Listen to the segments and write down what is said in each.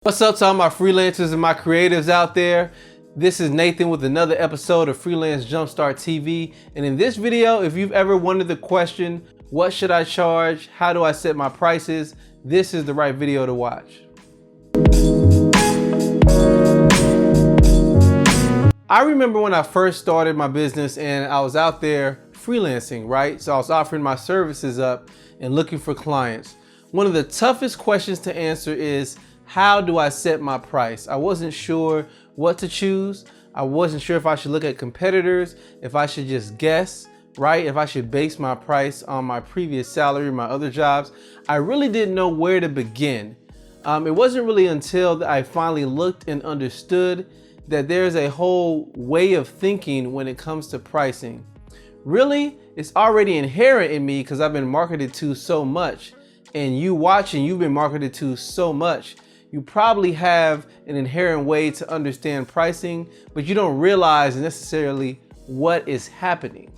What's up to all my freelancers and my creatives out there? This is Nathan with another episode of Freelance Jumpstart TV. And in this video, if you've ever wondered the question, what should I charge? How do I set my prices? This is the right video to watch. I remember when I first started my business and I was out there freelancing, right? So I was offering my services up and looking for clients. One of the toughest questions to answer is, how do I set my price? I wasn't sure what to choose. I wasn't sure if I should look at competitors, if I should just guess, right? If I should base my price on my previous salary, my other jobs. I really didn't know where to begin. It wasn't really until that I finally looked and understood that there's a whole way of thinking when it comes to pricing. Really, it's already inherent in me because I've been marketed to so much, and you watching, you've been marketed to so much. You probably have an inherent way to understand pricing, but you don't realize necessarily what is happening.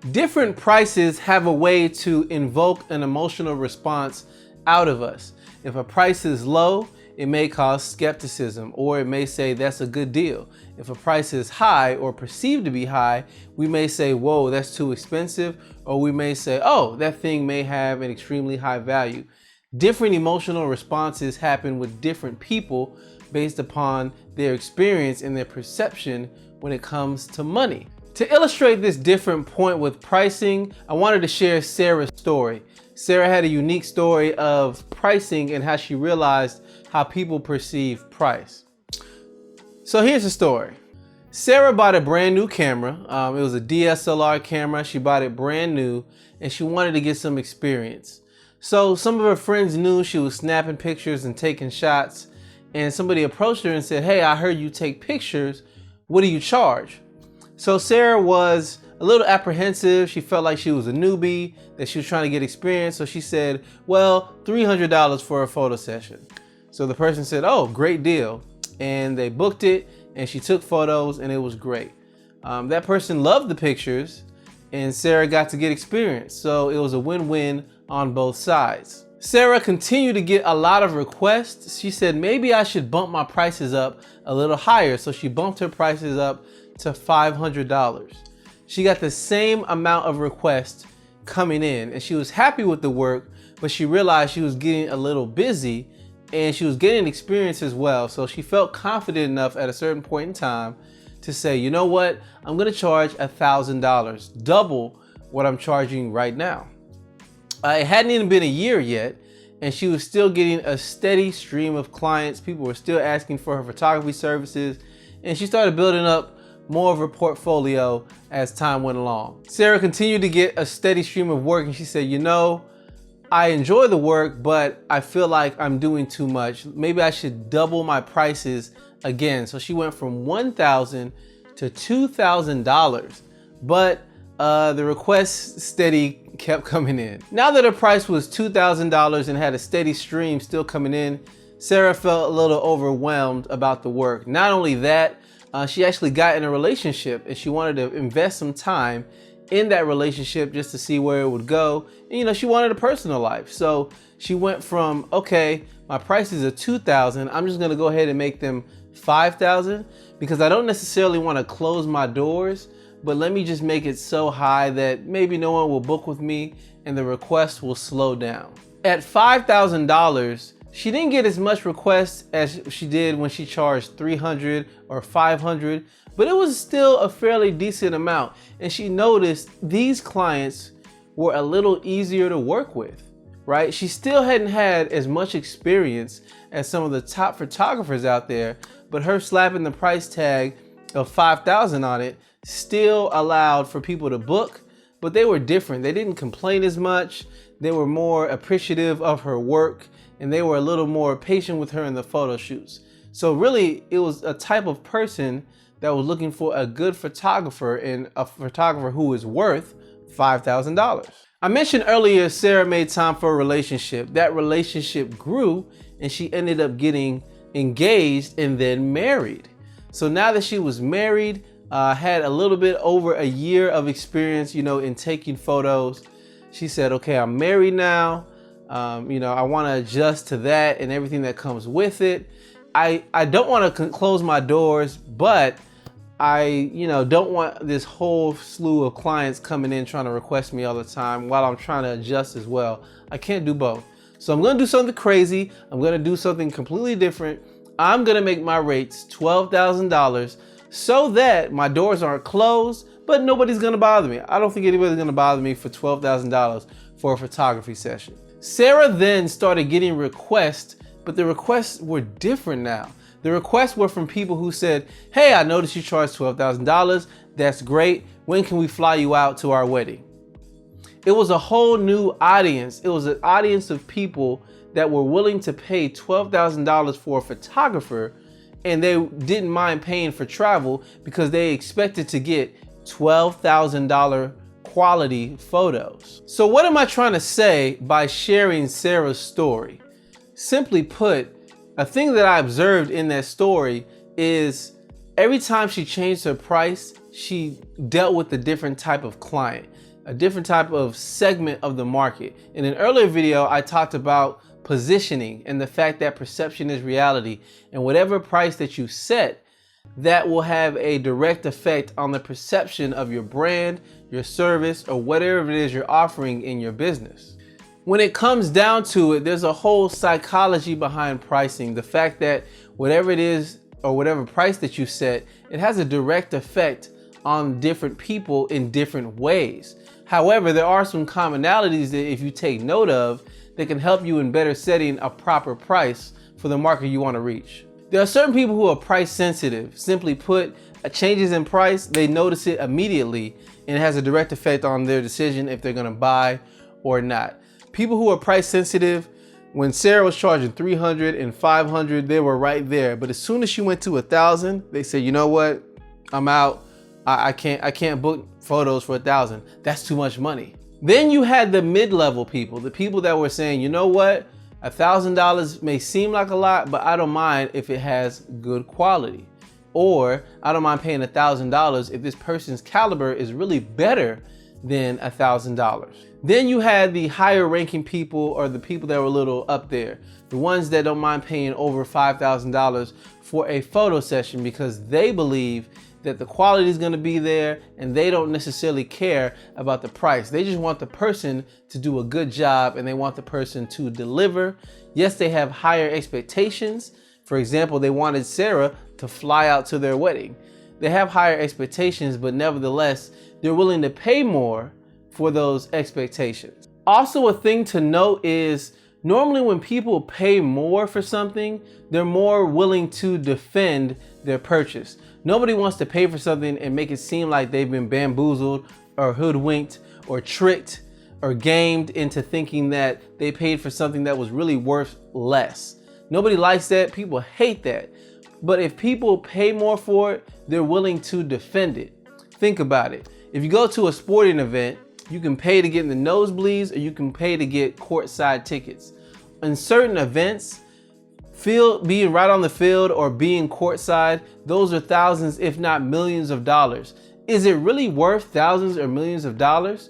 Different prices have a way to invoke an emotional response out of us. If a price is low, it may cause skepticism, or it may say that's a good deal. If a price is high or perceived to be high, we may say, whoa, that's too expensive, or we may say, oh, that thing may have an extremely high value. Different emotional responses happen with different people based upon their experience and their perception when it comes to money. To illustrate this different point with pricing, I wanted to share Sara's story. Sara had a unique story of pricing and how she realized how people perceive price. So here's the story. Sara bought a brand new camera. It was a DSLR camera. She bought it brand new and she wanted to get some experience. So some of her friends knew she was snapping pictures and taking shots, and somebody approached her and said, hey, I heard you take pictures. What do you charge? So Sara was a little apprehensive. She felt like she was a newbie, that she was trying to get experience. So she said, well, $300 for a photo session. So the person said, oh, great deal. And they booked it and she took photos and it was great. That person loved the pictures and Sara got to get experience. So it was a win-win on both sides. Sara continued to get a lot of requests. She said, maybe I should bump my prices up a little higher. So she bumped her prices up to $500. She got the same amount of requests coming in and she was happy with the work, but she realized she was getting a little busy and she was getting experience as well. So she felt confident enough at a certain point in time to say, you know what, I'm gonna charge $1,000, double what I'm charging right now. It hadn't even been a year yet, and she was still getting a steady stream of clients. People were still asking for her photography services, and she started building up more of her portfolio as time went along. Sara continued to get a steady stream of work, and she said, you know, I enjoy the work, but I feel like I'm doing too much. Maybe I should double my prices again. So she went from $1,000 to $2,000, but the requests steady kept coming in. Now that her price was $2,000 and had a steady stream still coming in, Sara felt a little overwhelmed about the work. Not only that, she actually got in a relationship and she wanted to invest some time in that relationship just to see where it would go. And, you know, she wanted a personal life. So she went from, okay, my prices are $2,000. I'm just gonna go ahead and make them $5,000 because I don't necessarily want to close my doors, but let me just make it so high that maybe no one will book with me and the requests will slow down. At $5,000, she didn't get as much requests as she did when she charged $300 or $500, but it was still a fairly decent amount. And she noticed these clients were a little easier to work with, right? She still hadn't had as much experience as some of the top photographers out there, but her slapping the price tag of $5,000 on it still allowed for people to book, but they were different. They didn't complain as much. They were more appreciative of her work and they were a little more patient with her in the photo shoots. So really it was a type of person that was looking for a good photographer and a photographer who is worth $5,000. I mentioned earlier Sara made time for a relationship. That relationship grew and she ended up getting engaged and then married. So now that she was married, had a little bit over a year of experience, you know, in taking photos. She said, okay, I'm married now. I want to adjust to that and everything that comes with it. I don't want to close my doors, but I, don't want this whole slew of clients coming in trying to request me all the time while I'm trying to adjust as well. I can't do both. So I'm going to do something crazy. I'm going to do something completely different. I'm going to make my rates $12,000 so that my doors aren't closed, but nobody's going to bother me. I don't think anybody's going to bother me for $12,000 for a photography session. Sara then started getting requests, but the requests were different now. The requests were from people who said, hey, I noticed you charge $12,000. That's great. When can we fly you out to our wedding? It was a whole new audience. It was an audience of people that were willing to pay $12,000 for a photographer, and they didn't mind paying for travel because they expected to get $12,000 quality photos. So what am I trying to say by sharing Sara's story? Simply put, a thing that I observed in that story is every time she changed her price, she dealt with a different type of client, a different type of segment of the market. In an earlier video, I talked about positioning and the fact that perception is reality, and whatever price that you set, that will have a direct effect on the perception of your brand, your service, or whatever it is you're offering in your business. When it comes down to it, there's a whole psychology behind pricing. The fact that whatever it is or whatever price that you set, it has a direct effect on different people in different ways. However, there are some commonalities that if you take note of, that can help you in better setting a proper price for the market you want to reach. There are certain people who are price sensitive. Simply put, changes in price, they notice it immediately, and it has a direct effect on their decision if they're going to buy or not. People who are price sensitive, when Sara was charging $300 and $500, they were right there. But as soon as she went to $1,000, they said, you know what? I'm out. I can't book photos for $1,000. That's too much money. Then you had the mid-level people, the people that were saying, you know what? $1,000 may seem like a lot, but I don't mind if it has good quality. Or I don't mind paying $1,000 if this person's caliber is really better than $1,000. Then you had the higher ranking people, or the people that were a little up there, the ones that don't mind paying over $5,000 for a photo session because they believe that the quality is going to be there and they don't necessarily care about the price. They just want the person to do a good job and they want the person to deliver. Yes, they have higher expectations. For example, they wanted Sara to fly out to their wedding. They have higher expectations, but nevertheless, they're willing to pay more for those expectations. Also, a thing to note is normally when people pay more for something, they're more willing to defend their purchase. Nobody wants to pay for something and make it seem like they've been bamboozled or hoodwinked or tricked or gamed into thinking that they paid for something that was really worth less. Nobody likes that. People hate that. But if people pay more for it, they're willing to defend it. Think about it. If you go to a sporting event, you can pay to get in the nosebleeds or you can pay to get courtside tickets. In certain events, being right on the field or being courtside, those are thousands, if not millions of dollars. Is it really worth thousands or millions of dollars?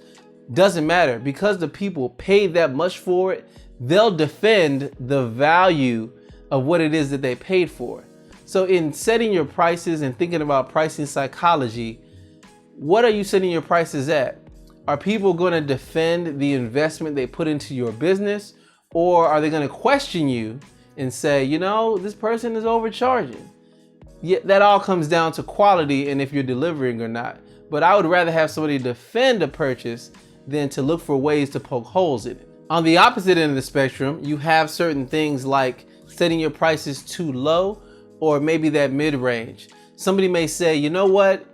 Doesn't matter, because the people paid that much for it, they'll defend the value of what it is that they paid for. So in setting your prices and thinking about pricing psychology, what are you setting your prices at? Are people going to defend the investment they put into your business, or are they going to question you and say, you know, this person is overcharging? Yeah, that all comes down to quality and if you're delivering or not. But I would rather have somebody defend a purchase than to look for ways to poke holes in it. On the opposite end of the spectrum, you have certain things like setting your prices too low or maybe that mid-range. Somebody may say, you know what?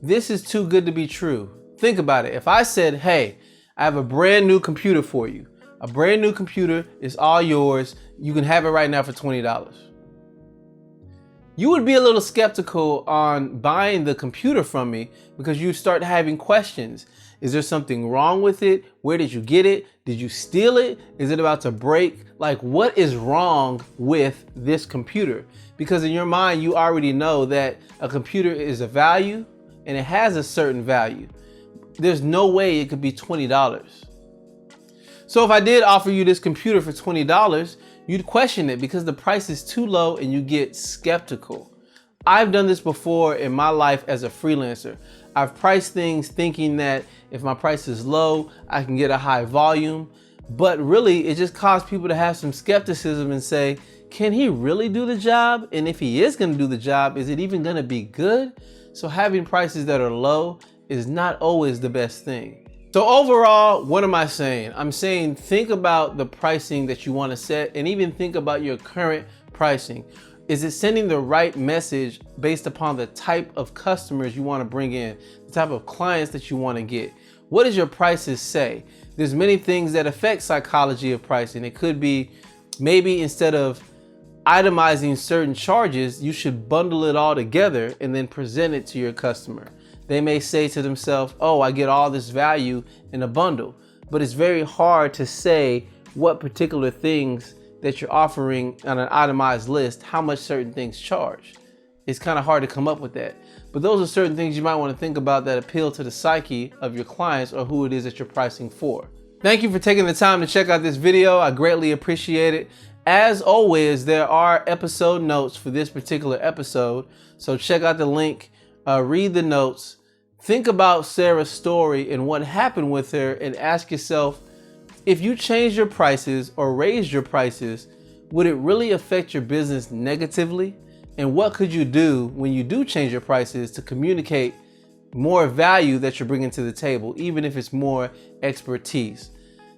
This is too good to be true. Think about it. If I said, hey, I have a brand new computer for you. A brand new computer is all yours. You can have it right now for $20. You would be a little skeptical on buying the computer from me because you start having questions. Is there something wrong with it? Where did you get it? Did you steal it? Is it about to break? Like, what is wrong with this computer? Because in your mind, you already know that a computer is a value and it has a certain value. There's no way it could be $20. So if I did offer you this computer for $20, you'd question it because the price is too low and you get skeptical. I've done this before in my life as a freelancer. I've priced things thinking that if my price is low, I can get a high volume. But really, it just caused people to have some skepticism and say, can he really do the job? And if he is going to do the job, is it even going to be good? So having prices that are low is not always the best thing. So overall, what am I saying? I'm saying think about the pricing that you want to set and even think about your current pricing. Is it sending the right message based upon the type of customers you want to bring in, the type of clients that you want to get? What does your prices say? There's many things that affect psychology of pricing. It could be maybe instead of itemizing certain charges, you should bundle it all together and then present it to your customer. They may say to themselves, oh, I get all this value in a bundle, but it's very hard to say what particular things that you're offering on an itemized list, how much certain things charge. It's kind of hard to come up with that. But those are certain things you might want to think about that appeal to the psyche of your clients or who it is that you're pricing for. Thank you for taking the time to check out this video. I greatly appreciate it. As always, there are episode notes for this particular episode. So check out the link, read the notes, think about Sara's story and what happened with her, and ask yourself, if you change your prices or raise your prices, would it really affect your business negatively? And what could you do when you do change your prices to communicate more value that you're bringing to the table, even if it's more expertise?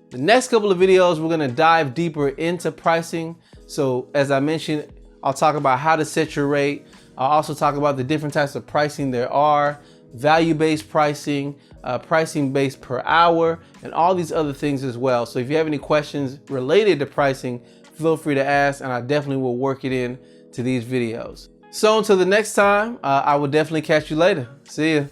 The next couple of videos, we're gonna dive deeper into pricing. So as I mentioned, I'll talk about how to set your rate. I'll also talk about the different types of pricing there are, value-based pricing, pricing based per hour, and all these other things as well. So if you have any questions related to pricing, feel free to ask, and I definitely will work it in to these videos. So until the next time, I will definitely catch you later. See ya.